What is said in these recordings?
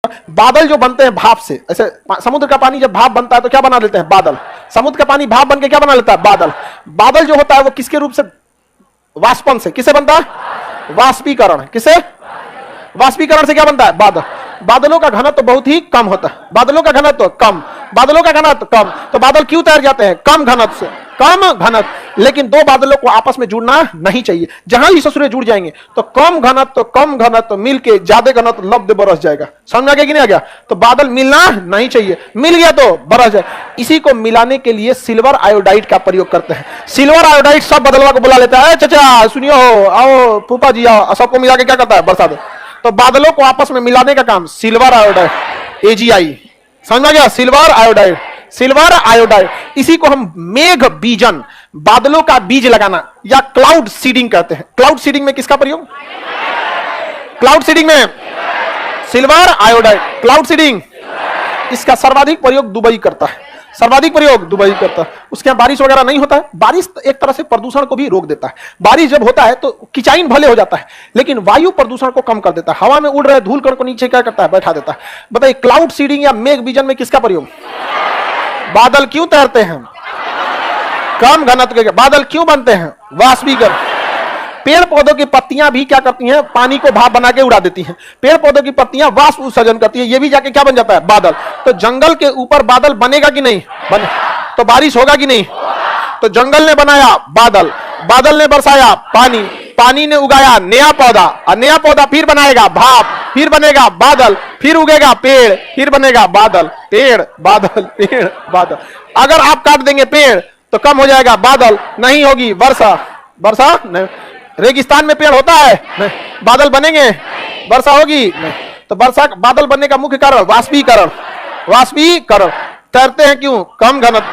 बादल जो बनते हैं भाप से, ऐसे समुद्र का पानी जब भाप बनता है तो क्या बना लेते हैं? बादल। समुद्र का पानी भाप बन के क्या बना लेता है? बादल। बादल जो होता है वो किसके रूप से? वाष्पन से। किसे बनता है? वाष्पीकरण। किसे? वाष्पीकरण से क्या बनता है? बादल। बादलों का घनत्व तो बहुत ही कम होता है। बादलों का घनत्व तो कम, बादलों का घनत्व तो कम। तो बादल क्यों तैर जाते हैं? कम घनत्व से। कम घनत्व। लेकिन दो बादलों को आपस में जुड़ना नहीं चाहिए। जहां ही ससुरे जुड़ जाएंगे तो कम घनत्व मिलके ज्यादा घनत्व लब्ध बरस जाएगा। समझ आ गया कि नहीं आ गया? तो बादल मिलना नहीं चाहिए, मिल गया तो बरस जाए। इसी को मिलाने के लिए सिल्वर आयोडाइड का प्रयोग करते हैं। सिल्वर आयोडाइड सब बदलवा को बुला लेता है, चाचा सुनियो, आओ फूफा जी आओ, सबको मिला के क्या करता है? बरसा दे। तो बादलों को आपस में मिलाने का काम सिल्वर आयोडाइड, AgI। समझ आ गया? Silver iodide, silver iodide. इसी को हम मेघ बीजन, बादलों का बीज लगाना या क्लाउड सीडिंग कहते हैं। क्लाउड सीडिंग में किसका प्रयोग? क्लाउड सीडिंग में सिल्वर आयोडाइड। क्लाउड सीडिंग इसका सर्वाधिक प्रयोग दुबई करता है, सर्वाधिक प्रयोग दुबई करता है। उसके यहां बारिश वगैरह नहीं होता है। बारिश एक तरह से प्रदूषण को भी रोक देता है। बारिश जब होता है तो किचाइन भले हो जाता है लेकिन वायु प्रदूषण को कम कर देता है। हवा में उड़ रहे धूल कण को नीचे क्या करता है? बैठा देता है। बताइए क्लाउड सीडिंग या मेघ बीजन में किसका प्रयोग? बादल क्यों तैरते हैं? कम घनत्व के। बादल क्यों बनते हैं? वाष्पीकरण। पेड़ पौधों की पत्तियां भी क्या करती हैं? पानी को भाप बना के उड़ा देती हैं। पेड़ पौधों की पत्तियां वाष्प उत्सर्जन करती है, ये भी जाके क्या बन जाता है? बादल। तो जंगल के ऊपर बादल बनेगा कि नहीं? बने। तो बारिश होगा कि नहीं? तो जंगल ने बनाया बादल, बादल ने बरसाया पानी, पानी ने उगाया नया पौधा, और नया पौधा फिर बनाएगा भाप, फिर बनेगा बादल, फिर उगेगा पेड़, फिर बनेगा बादल, पेड़ बादल, पेड़ बादल। अगर आप काट देंगे पेड़ तो कम हो जाएगा बादल, नहीं होगी वर्षा। वर्षा नहीं। रेगिस्तान में पेड़ होता है? नहीं। बादल बनेंगे? वर्षा होगी? नहीं। तो वर्षा बादल बनने का मुख्य कारण वाष्पीकरण। वाष्पीकरण। तैरते हैं क्यों? कम घनत्व,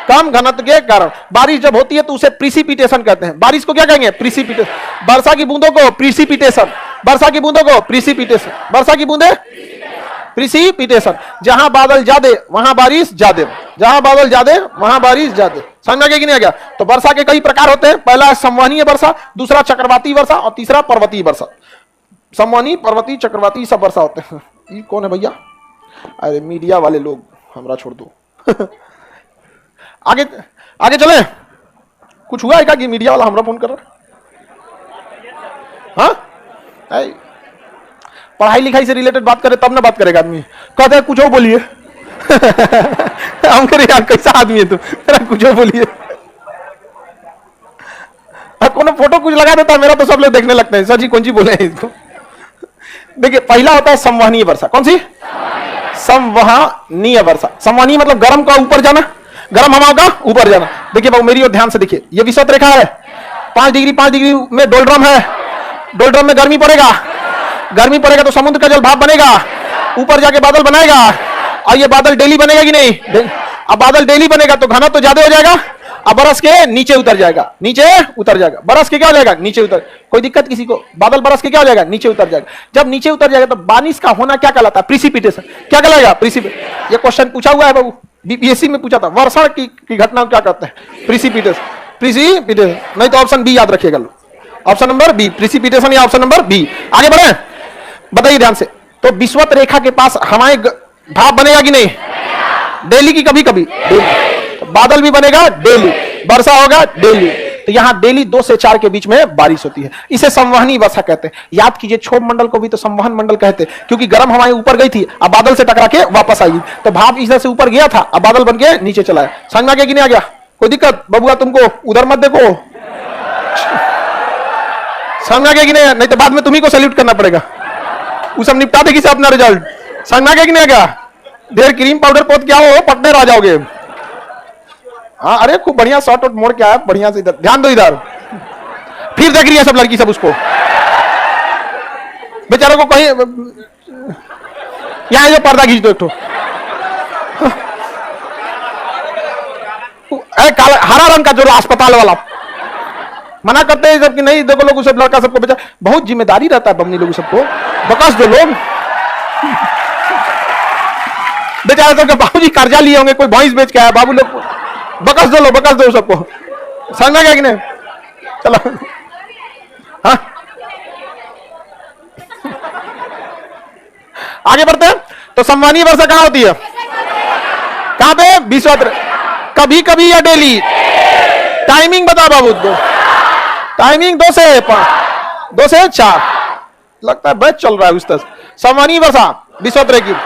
कम घनत्व के कारण। बारिश जब होती है तो उसे प्रिसिपिटेशन कहते हैं। बारिश को क्या कहेंगे? प्रिसिपिटेशन। वर्षा की बूंदों को प्रिसिपिटेशन, वर्षा की बूंदों को प्रिसिपिटेशन, वर्षा की बूंदे प्रिसिपिटेशन। जहां बादल ज्यादा वहां बारिश ज्यादा, जहां बादल ज्यादा वहां बारिश ज्यादा। समझ आ गया कि नहीं आ गया? तो वर्षा के कई प्रकार होते हैं। पहला संवहनीय वर्षा, दूसरा चक्रवाती वर्षा और तीसरा पर्वतीय वर्षा। संवहनी, पर्वतीय, चक्रवाती सब वर्षा होते हैं। ये कौन है भैया? अरे मीडिया वाले लोग, हमरा छोड़ दो। आगे आगे चले। कुछ हुआ है क्या कि मीडिया वाला हमरा फोन कर रहा? हाँ, पढ़ाई लिखाई से रिलेटेड बात करे तब ना बात करेगा आदमी। कहते हैं कुछ और बोलिए। हम कह यार कैसा आदमी है तू, कुछ और बोलिए। कोनो फोटो कुछ लगा देता है मेरा तो सब लोग देखने लगते हैं, सर जी कौन सी बोले हैं इसको। देखिए पहला होता है संवहनीय वर्षा। कौन सी? संवहनीय वर्षा। संवहनीय मतलब गर्म का ऊपर जाना, गर्म हवाओं का ऊपर जाना। देखिए बाबू मेरी ओर ध्यान से देखिए, ये विषुवत रेखा है। 5 डिग्री में डोलड्रम है। डोलड्रम में गर्मी पड़ेगा, गर्मी पड़ेगा तो समुद्र का जल भाप बनेगा, ऊपर जाके बादल बनाएगा। और ये बादल डेली बनेगा कि नहीं? अब बादल डेली बनेगा तो घनत्व तो ज्यादा हो जाएगा, अब बरस के नीचे उतर जाएगा, नीचे उतर जाएगा। बरस के क्या हो जाएगा? नीचे उतर। कोई दिक्कत किसी को? बादल बरस के क्या हो जाएगा? नीचे उतर जाएगा। जब नीचे उतर जाएगा तो बारिश का होना क्या कहलाता है? प्रिसिपिटेशन। क्या कहलाएगा? प्रिसिपिटेशन। ये क्वेश्चन पूछा हुआ है बाबू, बीपीएससी में पूछा था। वर्षा की घटना क्या कहते हैं? प्रिसिपिटेशन। प्रिसिपिटेशन। नहीं तो ऑप्शन बी याद रखिएगा, ऑप्शन नंबर बी, प्रिसिपिटेशन या ऑप्शन नंबर बी। आगे बढ़े, बताइए ध्यान से। तो विषुवत रेखा के पास हवाएं भाप बनेगा कि नहीं? डेली की कभी कभी? बादल भी बनेगा डेली, वर्षा होगा डेली। तो यहां डेली 2 से 4 के बीच में बारिश होती है। इसे संवहनी वर्षा कहते हैं। याद कीजिए क्षोभ मंडल को भी तो संवहन मंडल कहते हैं, क्योंकि गर्म हवाएं ऊपर गई थी, अब बादल से टकरा के वापस आई, तो भाप इधर से ऊपर गया था, अब बादल बन के नीचे चला है। समझ में आ गया कि नहीं आ गया? कोई दिक्कत? बबुआ तुमको उधर मत देखो। समझ में आ गया कि नहीं? नहीं तो बाद में तुम्ही को सैल्यूट करना पड़ेगा। वो सब निपटा देगी से अपना रिजल्ट। समझ में आ गया कि नहीं आ गया? देर क्रीम पाउडर पोत क्या हो, पटने आ जाओगे। हाँ, अरे खूब बढ़िया शॉर्ट आउट मोड़ क्या है, बढ़िया से इधर ध्यान दो। इधर फिर देख रही है सब लड़की सब उसको, बेचारों को कहीं यहाँ जो पर्दा खींच दो एक तो। काला हरा रंग का जो अस्पताल वाला मना करते हैं जबकि नहीं, देखो लोग उसे लड़का सबको बेचा, बहुत जिम्मेदारी रहता है बमनी लोग सबको, बकस दो लोग। बेचारे तो बाबूजी कर्जा लिए होंगे, कोई भैंस बेच के आया, बाबू लोग बकस दो, लो बकस दो सबको। समझ में गया कि नहीं? चलो हाँ आगे बढ़ते हैं। तो संवहनीय वर्षा कहां होती है? कहां पे? विषुवत। कभी कभी या डेली? टाइमिंग बताओ बाबू। टाइमिंग 2 से 5, 2 से 4। लगता है बैच चल रहा है उस तरह। संवहनीय वर्षा विषुवत रेखा।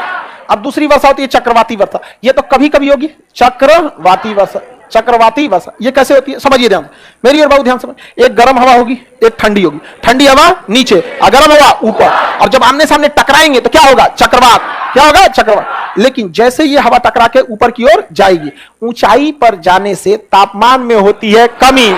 अब दूसरी वर्षा होती है चक्रवाती वर्षा। ये तो कभी कभी होगी। चक्रवाती वर्षा, चक्रवाती वर्षा ये कैसे होती है समझिए ध्यान, मेरी और बहुत ध्यान समझ। एक गर्म हवा होगी, एक ठंडी होगी। ठंडी हवा नीचे और गर्म हवा ऊपर, और जब आमने सामने टकराएंगे तो क्या होगा? चक्रवात। क्या होगा? चक्रवात। लेकिन जैसे ये हवा टकरा के ऊपर की ओर जाएगी, ऊंचाई पर जाने से तापमान में होती है कमी।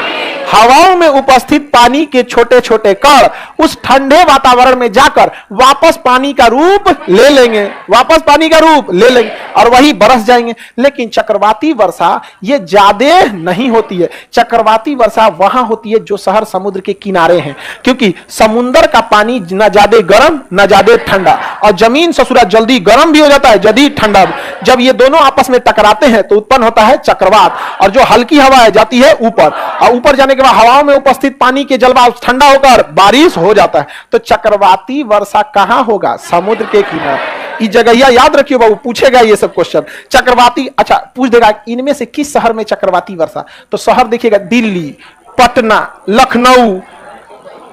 हवाओं में उपस्थित पानी के छोटे छोटे कण उस ठंडे वातावरण में जाकर वापस पानी का रूप ले लेंगे, वापस पानी का रूप ले लेंगे और वही बरस जाएंगे। लेकिन चक्रवाती वर्षा ये ज्यादा नहीं होती है। चक्रवाती वर्षा वहां होती है जो शहर समुद्र के किनारे हैं, क्योंकि समुद्र का पानी न ज्यादा गर्म न ज्यादा ठंडा, और जमीन ससुरा जल्दी गर्म भी हो जाता है जल्दी ठंडा। जब ये दोनों आपस में टकराते हैं तो उत्पन्न होता है चक्रवात, और जो हल्की हवा है जाती है ऊपर, और ऊपर जाने के बाद हवाओं में उपस्थित पानी के जलवायु ठंडा होकर बारिश हो जाता है। तो चक्रवाती वर्षा कहां होगा? समुद्र के किनारे। इस जगह याद रखियो बाबू, पूछेगा ये सब क्वेश्चन। चक्रवाती, अच्छा पूछ देगा इनमें से किस शहर में चक्रवाती वर्षा? तो शहर देखिएगा दिल्ली, पटना, लखनऊ,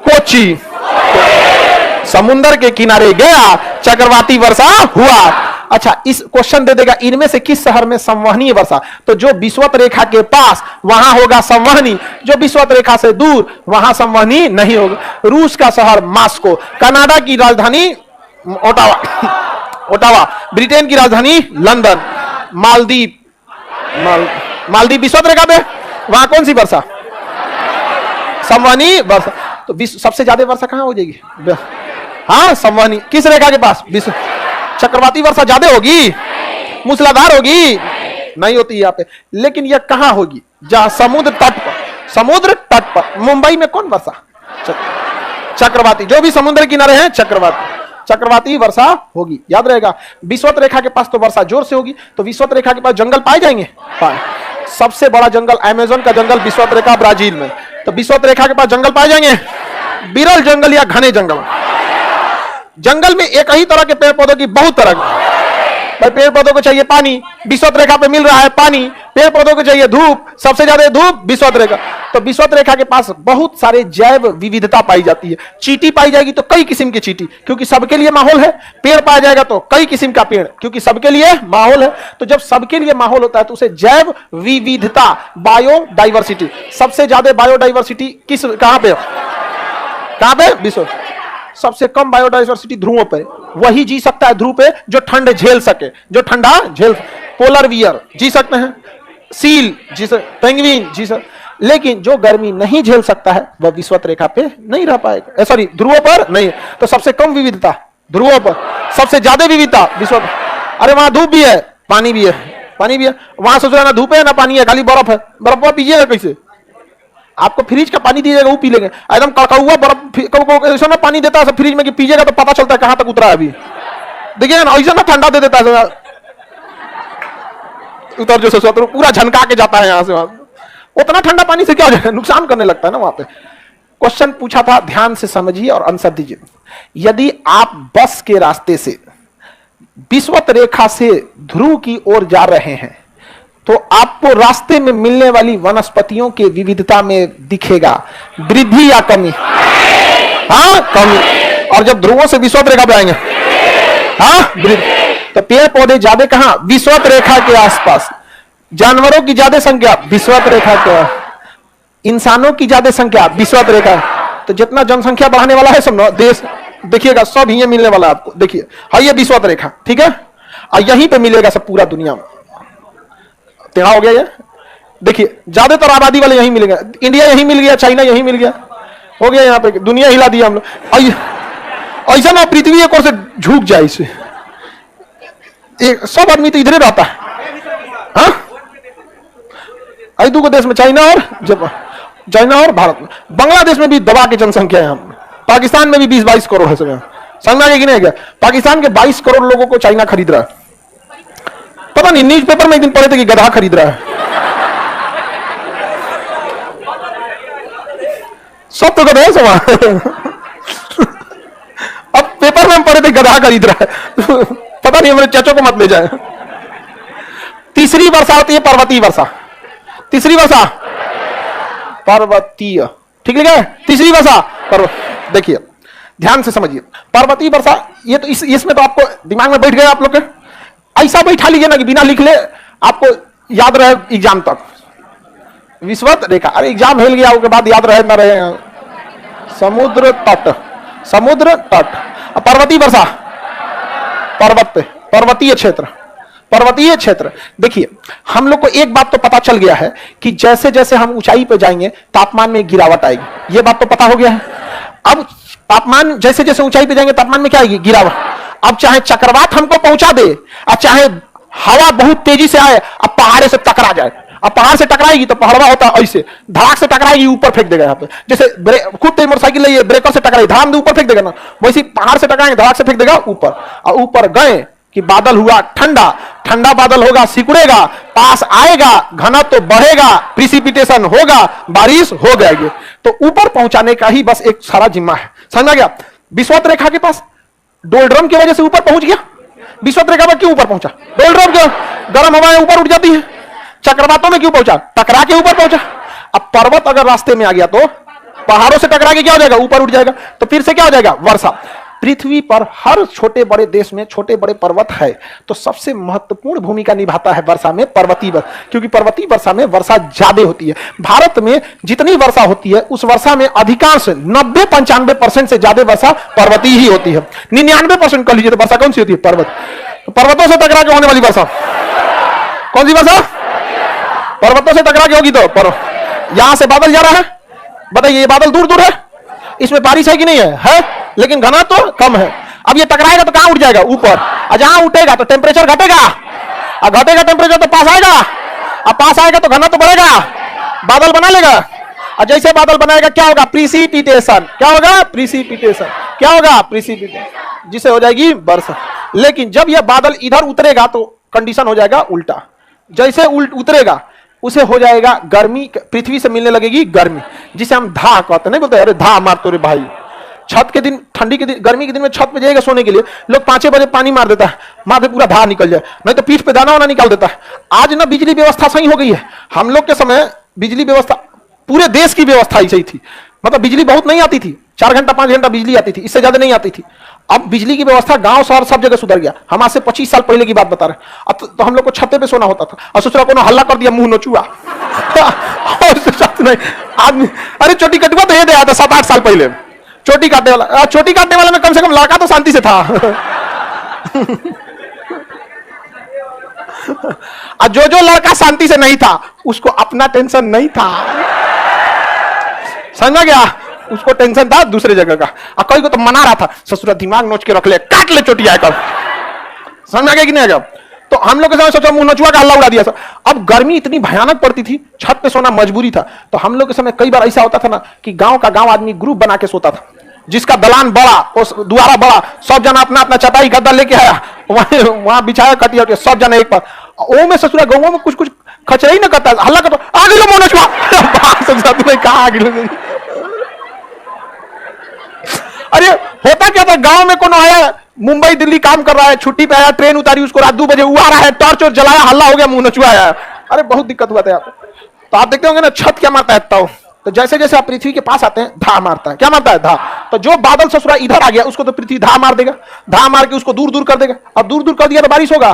कोची। समुद्र के किनारे गया, चक्रवाती वर्षा हुआ। अच्छा इस क्वेश्चन दे देगा इनमें से किस शहर में संवहनीय वर्षा? तो जो विषुवत रेखा के पास वहां होगा संवहनी, जो विषुवत रेखा से दूर वहां संवहनी नहीं होगा। रूस का शहर मॉस्को, कनाडा की राजधानी ओटावा, ब्रिटेन की राजधानी लंदन, मालदीव, मालदीव विषुवत रेखा पे, वहां कौन सी वर्षा? संवहनी वर्षा। तो सबसे ज्यादा वर्षा कहां हो जाएगी? हाँ संवहनी। किस रेखा के पास? विश्व। चक्रवाती वर्षा ज्यादा होगी, मूसलाधार होगी नहीं होती यहाँ पे। लेकिन यह कहां होगी? जहां समुद्र तट पर, समुद्र तट पर। मुंबई में कौन वर्षा? चक्रवाती। जो भी समुद्र किनारे हैं चक्रवाती वर्षा होगी, याद रहेगा। विषुवत रेखा के पास तो वर्षा जोर से होगी। तो विषुवत रेखा के पास जंगल पाए जाएंगे, पाए। सबसे बड़ा जंगल अमेज़न का जंगल विषुवत रेखा ब्राजील में। तो विषुवत रेखा के पास जंगल पाए जाएंगे, विरल जंगल या घने जंगल। जंगल में एक ही तरह के पेड़ पौधों की बहुत तरह की। पेड़ पौधों को चाहिए पानी, विषुवत रेखा पे मिल रहा है पानी। पेड़ पौधों को चाहिए धूप, सबसे ज्यादा धूप विषुवत रेखा। तो विषुवत रेखा के पास बहुत सारे जैव विविधता पाई जाती है। चींटी पाई जाएगी तो कई किस्म की चींटी, क्योंकि सबके लिए माहौल है। पेड़ पाया जाएगा तो कई किस्म का पेड़, क्योंकि सबके लिए माहौल है। तो जब सबके लिए माहौल होता है तो उसे जैव विविधता, बायोडाइवर्सिटी। सबसे ज्यादा बायोडाइवर्सिटी किस, कहां पे? विश्व। सबसे कम बायोडाइवर्सिटी ध्रुवों पे। वही जी सकता है ध्रुव पे जो ठंड झेल सके, जो ठंडा झेल। पोलर बियर जी सकते हैं, सील जी सकते, पेंगुइन जी सकते। लेकिन जो गर्मी नहीं झेल सकता है वह विषुवत रेखा पे नहीं रह पाएगा, सॉरी ध्रुवों पर नहीं। तो सबसे कम विविधता ध्रुवों पर, सबसे ज्यादा विविधता विषुवत। अरे वहां धूप भी है, पानी भी है, पानी भी है। वहां सोच रहे ना धूप है ना पानी है, खाली बर्फ है। बर्फ पीजिएगा कैसे? आपको फ्रिज का पानी दीजिएगा वो पी लेंगे, एकदम कड़का बर्फ ऐसा ना पानी देता है फ्रिज में कि पीजिएगा तो पता चलता है कहां तक उतरा है अभी। देखिए ना ऐसा ना ठंडा दे देता है, उतर जो सोचो तो पूरा झनका के जाता है यहां से वहां। उतना ठंडा पानी से क्या हो जाएगा? नुकसान करने लगता है ना वहां पे। क्वेश्चन पूछा था, ध्यान से समझिए और आंसर दीजिए। यदि आप बस के रास्ते से विषुवत रेखा से ध्रुव की ओर जा रहे हैं तो आपको रास्ते में मिलने वाली वनस्पतियों के विविधता में दिखेगा वृद्धि या कमी? हाँ कमी। और जब ध्रुवों से विषुवत रेखा पे आएंगे, हाँ वृद्धि। तो पेड़ पौधे ज्यादा कहां? विषुवत रेखा के आसपास। जानवरों की ज्यादा संख्या विषुवत रेखा के, इंसानों की ज्यादा संख्या विषुवत रेखा। तो जितना जनसंख्या बढ़ाने वाला है सब देश देखिएगा सब यही मिलने वाला है आपको। देखिए हाँ ये विषुवत रेखा, ठीक है, और यहीं पे मिलेगा सब पूरा दुनिया में। टेढ़ा हो गया ये, देखिए ज्यादातर आबादी वाले यहीं मिलेंगे। इंडिया यहीं मिल गया, चाइना यहीं मिल गया, हो गया यहाँ पे दुनिया हिला दिया हम लोग। ऐसा ना पृथ्वी एक और से झुक जाए इसे, सब आदमी तो इधर रहता है। हाँ दो देश में, चाइना और जापान, चाइना और भारत में। बांग्लादेश में भी दबा के जनसंख्या है। हम पाकिस्तान में भी 20-22 करोड़ है सब। समझा गया कि नहीं? पाकिस्तान के 22 करोड़ लोगों को चाइना खरीद रहा है। पता नहीं, न्यूज़पेपर में एक दिन पढ़े थे कि गधा खरीद रहा है। सब तो गधे सब। अब पेपर में हम पढ़े थे गधा खरीद रहा है पता नहीं, हमारे चचों को मत ले जाए। तीसरी वर्षा होती है पर्वतीय वर्षा। तीसरी वर्षा पर्वतीय, ठीक लिखा है, तीसरी वर्षा देखिए ध्यान से समझिए, पर्वतीय वर्षा ये तो इसमें तो आपको दिमाग में बैठ गया आप लोग के, ऐसा बैठा लीजिए ना कि बिना लिख ले आपको याद रहे एग्जाम तक। विषुवत रेखा, अरे एग्जाम हेल गया उसके बाद याद रहे ना रहे। समुद्र तट, समुद्र तट। पर्वतीय वर्षा पर्वत पे, पर्वतीय क्षेत्र, पर्वतीय क्षेत्र। देखिए हम लोग को एक बात तो पता चल गया है कि जैसे जैसे हम ऊंचाई पे जाएंगे तापमान में गिरावट आएगी, ये बात तो पता हो गया है। अब तापमान जैसे जैसे ऊंचाई पे जाएंगे तापमान में क्या आएगी? गिरावट। अब चाहे चक्रवात हमको पहुंचा दे और चाहे हवा बहुत तेजी से आए, अब पहाड़ से टकरा जाए, अब पहाड़ से टकराएगी तो पहाड़वा होता है ऐसे, धड़ाक से टकराएगी ऊपर फेंक देगा। यहाँ पे जैसे खुद तेज मोटरसाइकिल ले ब्रेकर से टकराई धड़ाम ऊपर फेंक देगा ना, वैसे पहाड़ से टकराएंगे धड़ाक से फेंक देगा ऊपर। और ऊपर गए कि बादल हुआ ठंडा, ठंडा बादल होगा, सिकुड़ेगा, पास आएगा, घना तो बढ़ेगा, प्रिसिपिटेशन होगा, बारिश हो जाएगी। तो ऊपर पहुंचाने का ही बस एक सारा जिम्मा है, समझ गया? विषुवत रेखा के पास डोलड्रम की वजह से ऊपर पहुंच गया। विषुवत रेखा पर क्यों ऊपर पहुंचा? डोलड्रम क्यों? गर्म हवाएं ऊपर उठ जाती है। चक्रवातों में क्यों पहुंचा? टकरा के ऊपर पहुंचा। अब पर्वत अगर रास्ते में आ गया तो पहाड़ों से टकरा के क्या हो जाएगा? ऊपर उठ जाएगा। तो फिर से क्या हो जाएगा? वर्षा। पृथ्वी पर हर छोटे बड़े देश में छोटे बड़े पर्वत है, तो सबसे महत्वपूर्ण भूमिका निभाता है वर्षा में पर्वतीय वर्षा, क्योंकि पर्वतीय वर्षा में वर्षा ज्यादा होती है। भारत में जितनी वर्षा होती है उस वर्षा में अधिकांश 90-95% से ज्यादा वर्षा पर्वतीय ही होती है। 99% कह लीजिए तो वर्षा कौन सी होती है? पर्वत। पर्वतों से टकरा के होने वाली वर्षा कौन सी वर्षा? पर्वतों से टकरा के होगी। तो यहां से बादल जा रहा है, बताइए ये बादल दूर दूर है, इसमें बारिश है कि नहीं है? है, लेकिन घना तो कम है। अब ये टकराएगा तो कहां उठ जाएगा? ऊपर। और जहां उठेगा तो टेम्परेचर घटेगा, और घटेगा टेम्परेचर तो पास आएगा, और पास आएगा तो घना तो बढ़ेगा, बादल बना लेगा। और जैसे बादल बनाएगा क्या होगा? प्रिसिपिटेशन। क्या होगा? प्रिसिपिटेशन। क्या होगा? प्रिसिपिटेशन, जिसे हो जाएगी वर्षा। लेकिन जब यह बादल इधर उतरेगा तो कंडीशन हो जाएगा उल्टा। जैसे उतरेगा उसे हो जाएगा गर्मी, पृथ्वी से मिलने लगेगी गर्मी, जिसे हम धा कहते नहीं बोलते? अरे धा मार तो रे भाई। छत के दिन, ठंडी के दिन, गर्मी के दिन में छत पे जाएगा सोने के लिए, लोग 5 बजे पानी मार देता है, मार पे पूरा धा निकल जाए, नहीं तो पीठ पे दाना वाना निकाल देता है। आज ना बिजली व्यवस्था सही हो गई है। हम लोग के समय बिजली व्यवस्था, पूरे देश की व्यवस्था ही सही थी, मतलब बिजली बहुत नहीं आती थी, 4 घंटा 5 घंटा बिजली आती थी, इससे ज्यादा नहीं आती थी। अब बिजली की व्यवस्था गांव शहर सब जगह सुधर गया। हम आज से 25 साल पहले की बात बता रहे हैं। अब तो हम लोग को छत्ते पे सोना होता था, और सोच रहा हल्ला कर दिया मुंह नोचुआ नहीं आदमी, अरे चोटी कटुआ तो ये दे आता 7-8 साल पहले। चोटी काटने वाला, चोटी काटने वाले में कम से कम लड़का तो शांति से था और जो लड़का शांति से नहीं था उसको अपना टेंशन नहीं था, समझा गया? उसको टेंशन था दूसरे जगह का। और कोई को तो मना रहा था, ससुरा दिमाग नोच के रख ले, काट ले चोटी आकर, समझ आ गया कि नहीं? आएगा तो हम लोग के समय सोचा मुंह नोचुआ का हल्ला उड़ा दिया। अब गर्मी इतनी भयानक पड़ती थी, छत पे सोना मजबूरी था। तो हम लोग के समय कई बार ऐसा होता था ना कि गांव का गांव आदमी ग्रुप बना के सोता था, जिसका दलान बड़ा, उस द्वारा बड़ा, सब जना अपना अपना चटाई गद्दा लेके आया, वहां बिछाया कटिया, सब जना एक पास। ओ में ससुरा गाँव में कुछ कुछ खचरा ही ना करता, हल्ला करता, आ गए मुंह नोचुआ कहा आ गए। अरे होता क्या था, गांव में कौन आया, मुंबई दिल्ली काम कर रहा है, छुट्टी पे आया, ट्रेन उतारी, उसको रात 2 बजे वो आ रहा है, टॉर्च और जलाया, हल्ला हो गया, मुंह नचुआ आया। अरे बहुत दिक्कत हुआ था यहाँ पे। तो आप देखते होंगे ना छत क्या मारता है तो जैसे जैसे आप पृथ्वी के पास आते हैं धा मारता है। क्या मारता है? धा। तो जो बादल ससुरा इधर आ गया उसको तो पृथ्वी धा मार देगा, धा मार के उसको दूर दूर कर देगा। अब दूर दूर कर दिया तो बारिश होगा।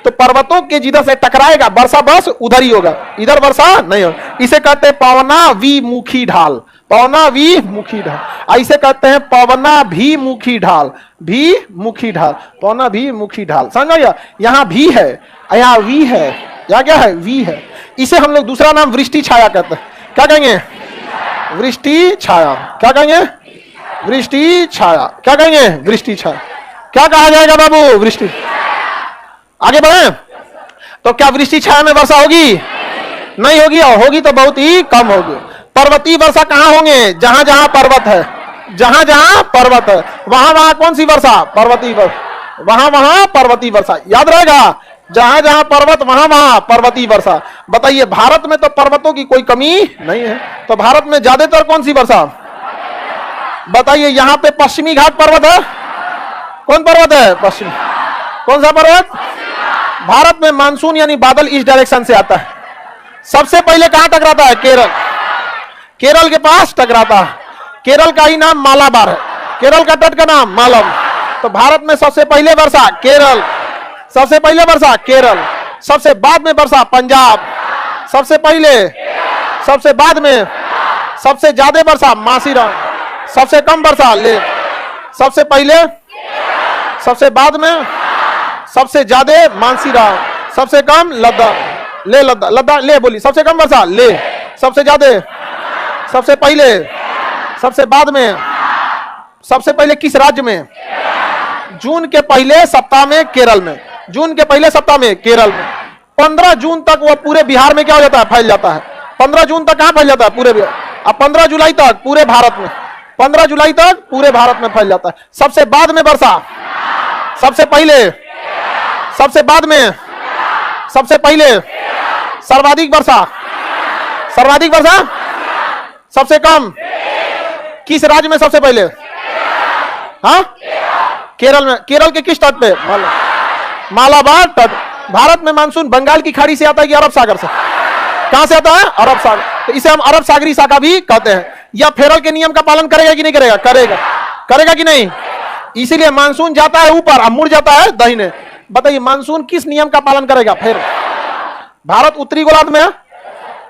तो पर्वतों के जिधर से टकराएगा वर्षा बस उधर ही होगा, इधर वर्षा नहीं होगा। इसे कहते हैं पवना विमुखी ढाल, पवना विमुखी ढाल। ऐसे कहते हैं पवना भी मुखी ढाल, भी मुखी ढाल, पवना भी मुखी ढाल। समझ गया? यहाँ भी है, यहाँ वी है, यहाँ क्या है? वी है। इसे हम लोग दूसरा नाम वृष्टि छाया कहते हैं। क्या कहेंगे? वृष्टि छाया। क्या कहेंगे? वृष्टि छाया। क्या कहेंगे? वृष्टि छाया। क्या कहा जाएगा बाबू? वृष्टि। आगे बढ़े तो क्या वृष्टि छाया में वर्षा होगी? नहीं होगी, और होगी तो बहुत ही कम होगी। पर्वतीय वर्षा कहां होंगे? जहां जहां पर्वत है, जहां जहां पर्वत है वहां वहां कौन सी वर्षा? पर्वतीय वर्षा। वहां वहां पर्वतीय वर्षा, याद रहेगा, जहां जहां पर्वत वहां वहां पर्वतीय वर्षा। बताइए भारत में तो पर्वतों की कोई कमी नहीं है, तो भारत में ज्यादातर कौन सी वर्षा? बताइए, यहां पे पश्चिमी घाट पर्वत है, कौन पर्वत है? पश्चिम। कौन सा पर्वत? भारत में मानसून यानी बादल इस डायरेक्शन से आता है। सबसे पहले कहां टकराता है? केरल। केरल के पास टकराता है। केरल का ही नाम मालाबार है। केरल का तट का नाम मालम। तो भारत में सबसे पहले वर्षा केरल, सबसे पहले वर्षा केरल, सबसे बाद में वर्षा पंजाब, सबसे पहले, सबसे बाद में, सबसे ज्यादा वर्षा मासीराम, सबसे कम वर्षा ले, सबसे पहले, सबसे बाद में, सबसे ज्यादा मानसीराम, सबसे कम लद्दाख, ले लद्दाख, लद्दाख ले बोली, सबसे कम वर्षा ले, सबसे ज्यादा, सबसे पहले, सबसे बाद में, सबसे पहले किस राज्य में? जून के पहले सप्ताह में केरल में। जून के पहले सप्ताह में केरल में। 15 जून तक वो पूरे बिहार में क्या हो जाता है? फैल जाता है। 15 जून तक कहां फैल जाता है? पूरे बिहार। अब 15 जुलाई तक पूरे भारत में, 15 जुलाई तक पूरे भारत में फैल जाता है। सबसे बाद में वर्षा, सबसे पहले, सबसे बाद में, सबसे पहले, सर्वाधिक वर्षा, सर्वाधिक वर्षा, सबसे कम, किस राज्य में सबसे पहले? हाँ, केरल में। केरल के किस तट पे? मालाबार तट। भारत में मानसून बंगाल की खाड़ी से आता है कि अरब सागर से? कहां से आता है? अरब सागर। तो इसे हम अरब सागरी शाखा भी कहते हैं। या फेरल के नियम का पालन करेगा कि नहीं करेगा? करेगा। करेगा कि नहीं? इसीलिए मानसून जाता है ऊपर और मुड़ जाता है दाहिने। बताइए मानसून किस नियम का पालन करेगा? फिर भारत उत्तरी गोलार्ध में है,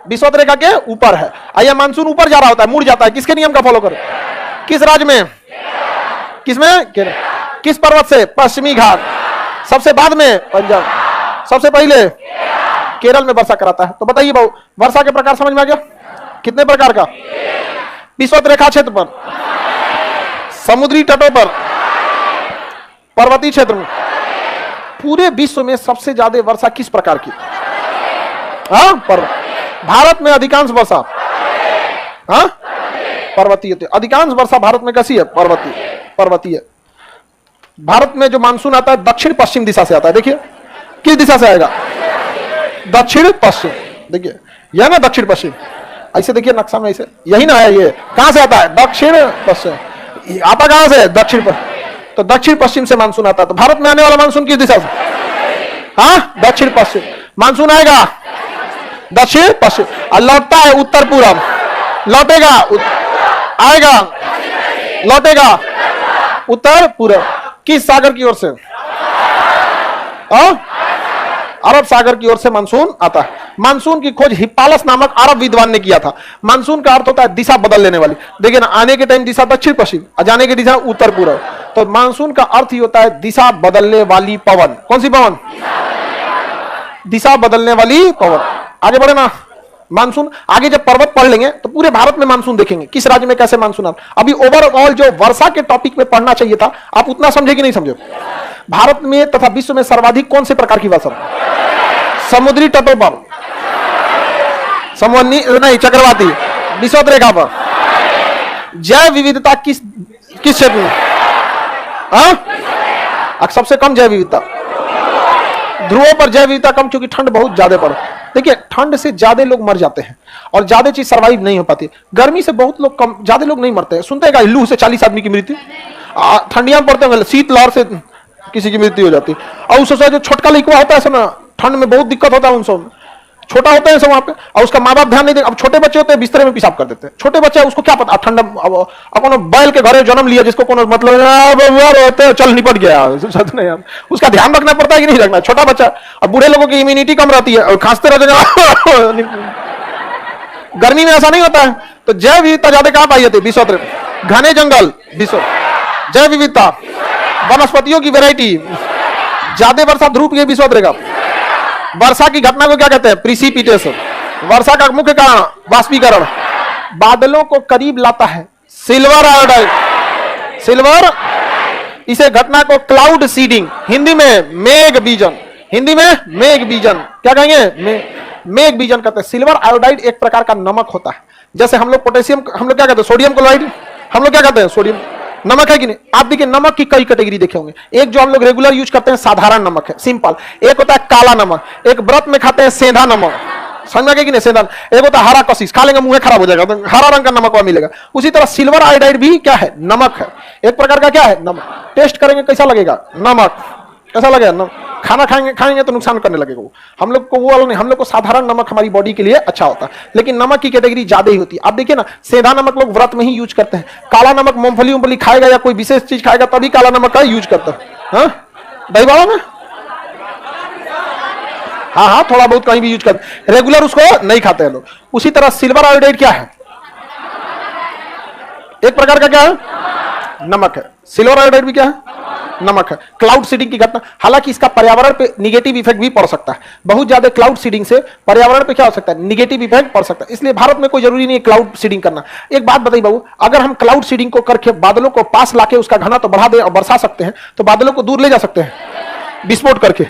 विषुवत रेखा के ऊपर है। आइए मानसून ऊपर जा रहा होता है, मुड़ जाता है, किसके नियम का फॉलो करे? किस राज्य में? किसमें? केरल। किस पर्वत से? पश्चिमी घाट। सबसे बाद में पंजाब, सबसे पहले केरल में वर्षा कराता है। तो बताइए बाबू, वर्षा के प्रकार समझ में आ गया? कितने प्रकार का? विषुवत रेखा क्षेत्र पर, समुद्री तटों पर, पर्वतीय क्षेत्र में। पूरे विश्व में सबसे ज्यादा वर्षा किस प्रकार की? हाँ, भारत में अधिकांश वर्षा, हाँ, पर्वतीय। अधिकांश वर्षा भारत में कैसी है? पर्वतीय। पर्वतीय। भारत में जो मानसून आता है दक्षिण पश्चिम दिशा से आता है। देखिए किस दिशा से आएगा? दक्षिण पश्चिम। देखिए यह ना दक्षिण पश्चिम, ऐसे देखिए नक्शा में, ऐसे यही ना है। ये कहां से आता है? दक्षिण पश्चिम। आता कहां से? दक्षिण पश्चिम। तो दक्षिण पश्चिम से मानसून आता है। तो भारत में आने वाला मानसून किस दिशा से? हाँ, दक्षिण पश्चिम। मानसून आएगा दक्षिण पश्चिम और लौटता है उत्तर पूर्व। लौटेगा, आएगा, लौटेगा उत्तर पूर्व। किस सागर की ओर से? अरब सागर की ओर से मानसून आता है। मानसून की खोज हिप्पालस नामक अरब विद्वान ने किया था। मानसून का अर्थ होता है दिशा बदल लेने वाली। देखिए ना, आने के टाइम दिशा दक्षिण पश्चिम और जाने की दिशा उत्तर पूर्व। तो मानसून का अर्थ ही होता है दिशा बदलने वाली पवन। कौन सी पवन? दिशा बदलने वाली पवन। आगे बढ़े ना। मानसून आगे जब पर्वत पढ़ लेंगे तो पूरे भारत में मानसून देखेंगे, किस राज्य में कैसे मानसून आता। अभी ओवरऑल जो वर्षा के टॉपिक में पढ़ना चाहिए था, आप उतना समझे कि नहीं समझे? भारत में तथा विश्व में सर्वाधिक कौन से प्रकार की वर्षा? समुद्री तटों पर, नहीं, चक्रवाती, विषुवत रेखा पर। जैव विविधता किस क्षेत्र में? सबसे कम जैव विविधता ध्रुवों पर। जैव विविधता कम क्योंकि ठंड बहुत ज्यादा पड़े। देखिए ठंड से ज्यादा लोग मर जाते हैं और ज्यादा चीज सर्वाइव नहीं हो पाती। गर्मी से बहुत लोग कम, ज्यादा लोग नहीं मरते हैं। सुनते हैं लू से 40 आदमी की मृत्यु, ठंडियां पड़ते होंगे, शीत लहर से किसी की मृत्यु हो जाती है। और उससे जो छोटका लड़का होता है ना, ठंड में बहुत दिक्कत होता है उन सब, छोटा होता है सब वहां पे, और उसका माँ बाप ध्यान नहीं देते। अब छोटे बच्चे होते हैं बिस्तरे में पेशाब कर देते हैं। छोटे बच्चे उसको क्या पता ठंडा, अब बैल के घरे जन्म लिया जिसको कोनो मतलब चल निपट गया, उसका ध्यान रखना पड़ता है कि नहीं रखना? छोटा बच्चा। अब बूढ़े लोगों की इम्यूनिटी कम रहती है और खांसते रहते। गर्मी में ऐसा नहीं होता है। तो जैव विविधता ज्यादा कहां पाई जाती है? विषुवत रेखा, घने जंगल, विषुवत। जैव विविधता, वनस्पतियों की वैरायटी, ज्यादा वर्षा, ध्रुव की विषुवत रेखा। वर्षा की घटना को क्या कहते हैं? प्रिसिपिटेशन। वर्षा का मुख्य कारण वाष्पीकरण। बादलों को करीब लाता है सिल्वर आयोडाइड, सिल्वर। इसे घटना को क्लाउड सीडिंग, हिंदी में मेघ बीजन, हिंदी में मेघ बीजन क्या कहेंगे? मेघ बीजन कहते हैं। सिल्वर आयोडाइड एक प्रकार का नमक होता है। जैसे हम लोग पोटेशियम, हम लोग क्या कहते हैं? सोडियम क्लोराइड, हम लोग क्या कहते हैं? सोडियम। नमक है कि नहीं? आप देखिए नमक की कई कैटेगरी देखे होंगे। एक जो हम लोग रेगुलर यूज करते हैं साधारण नमक है, सिंपल। एक होता है काला नमक। एक व्रत में खाते हैं सेंधा नमक, समझ में आ गया कि नहीं? सेंधा एक होता है हरा कशिश, खा लेंगे मुंह खराब हो जाएगा, तो हरा रंग का नमक वहां मिलेगा। उसी तरह सिल्वर आयोडाइड भी क्या है? नमक है, एक प्रकार का क्या है? नमक। टेस्ट करेंगे कैसा लगेगा? नमक। कैसा लगेगा? नमक। खाना खाएंगे तो नुकसान करने लगेगा वो। हम लोग को वो वाला नहीं, हम लोग को साधारण नमक हमारी बॉडी के लिए अच्छा होता है, लेकिन नमक की कैटेगरी ज्यादा ही होती है। आप देखिए ना, सेंधा नमक लोग व्रत में ही यूज करते हैं। काला नमक मूंगफली खाएगा या कोई विशेष चीज खाएगा तभी काला नमक का यूज करता है। दही बड़ा में हाँ, थोड़ा बहुत कहीं भी यूज करते, रेगुलर उसको नहीं खाते हैं लोग। उसी तरह सिल्वर आयोडाइड क्या है? एक प्रकार का क्या है? नमक है। सिल्वर आयोडाइड भी क्या है? नमक है। क्लाउड सीडिंग की घटना, हालांकि इसका पर्यावरण पे निगेटिव इफेक्ट भी पड़ सकता है। बहुत ज्यादा क्लाउड सीडिंग से पर्यावरण पे क्या हो सकता है? निगेटिव इफेक्ट पड़ सकता है। इसलिए भारत में कोई जरूरी नहीं है क्लाउड सीडिंग करना। एक बात बताइए बाबू, अगर हम क्लाउड सीडिंग को करके बादलों को पास लाके उसका घना तो बढ़ा दे और बरसा सकते हैं, तो बादलों को दूर ले जा सकते हैं विस्फोट करके।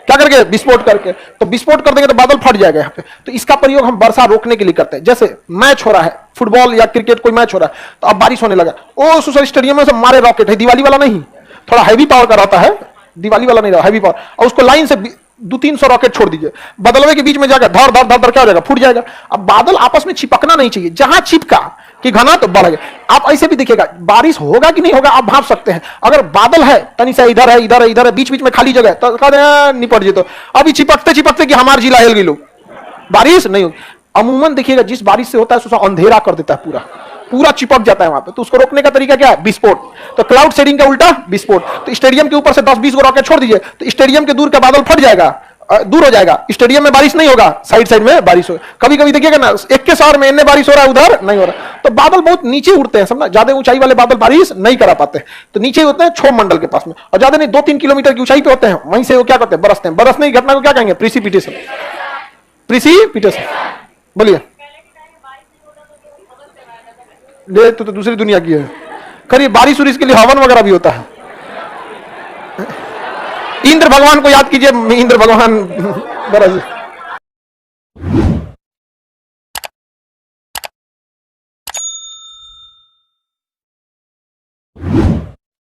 क्या करके? विस्फोट करके। तो विस्फोट कर देंगे तो बादल फट जाएगा यहाँ पे। तो इसका प्रयोग हम वर्षा रोकने के लिए करते हैं। जैसे मैच हो रहा है, फुटबॉल या क्रिकेट कोई मैच हो रहा है, तो अब बारिश होने लगा, ओ सुसर स्टेडियम में से मारे रॉकेट है, दिवाली वाला नहीं, थोड़ा हैवी पावर का रहता है, दिवाली वाला नहीं रहा, हैवी पावर, और उसको लाइन से 200-300 रॉकेट छोड़ दीजिए, बदलवे के बीच में जाकर धर धर धर धर क्या हो जाएगा? फूट जाएगा। अब बादल आपस में चिपकना नहीं चाहिए, जहां चिपका कि घना तो बढ़ गया। आप ऐसे भी देखिएगा, बारिश होगा कि नहीं होगा आप भाप सकते हैं। अगर बादल है तनी सा इधर है इधर है इधर है, बीच बीच में खाली जगह है, तो कहते निपट जी, तो अभी चिपकते चिपकते कि हमारे जिला हिल गई, लोग बारिश नहीं होगी। अमूमन देखिएगा जिस बारिश से होता है उसका अंधेरा कर देता है, पूरा पूरा चिपक जाता है वहां पे। तो उसको रोकने का तरीका क्या है? विस्फोट। तो क्लाउड सीडिंग का उल्टा विस्फोट। तो स्टेडियम के ऊपर से 10-20 रॉकेट छोड़ दीजिए, तो स्टेडियम के दूर का बादल फट जाएगा, दूर हो जाएगा, स्टेडियम में बारिश नहीं होगा, साइड साइड में बारिश होगा। कभी कभी देखिएगा ना, एक के शहर में इन्हें बारिश हो रहा है, उधर नहीं हो रहा, तो बादल बहुत नीचे उड़ते हैं, समझना, ज्यादा ऊंचाई वाले बादल बारिश नहीं करा पाते, तो नीचे होते हैं क्षोभ मंडल के पास में, और ज्यादा नहीं 2-3 किलोमीटर की ऊंचाई पे होते हैं, वहीं से वो क्या करते हैं? बरसते हैं। बरसने की घटना को क्या कहेंगे? प्रिसिपिटेशन। प्रिसिपिटेशन बोलिए। ले तो दूसरी दुनिया की है, करिए बारिश उरिश के लिए हवन वगैरह भी होता है। इंद्र भगवान को याद कीजिए, इंद्र भगवान बरस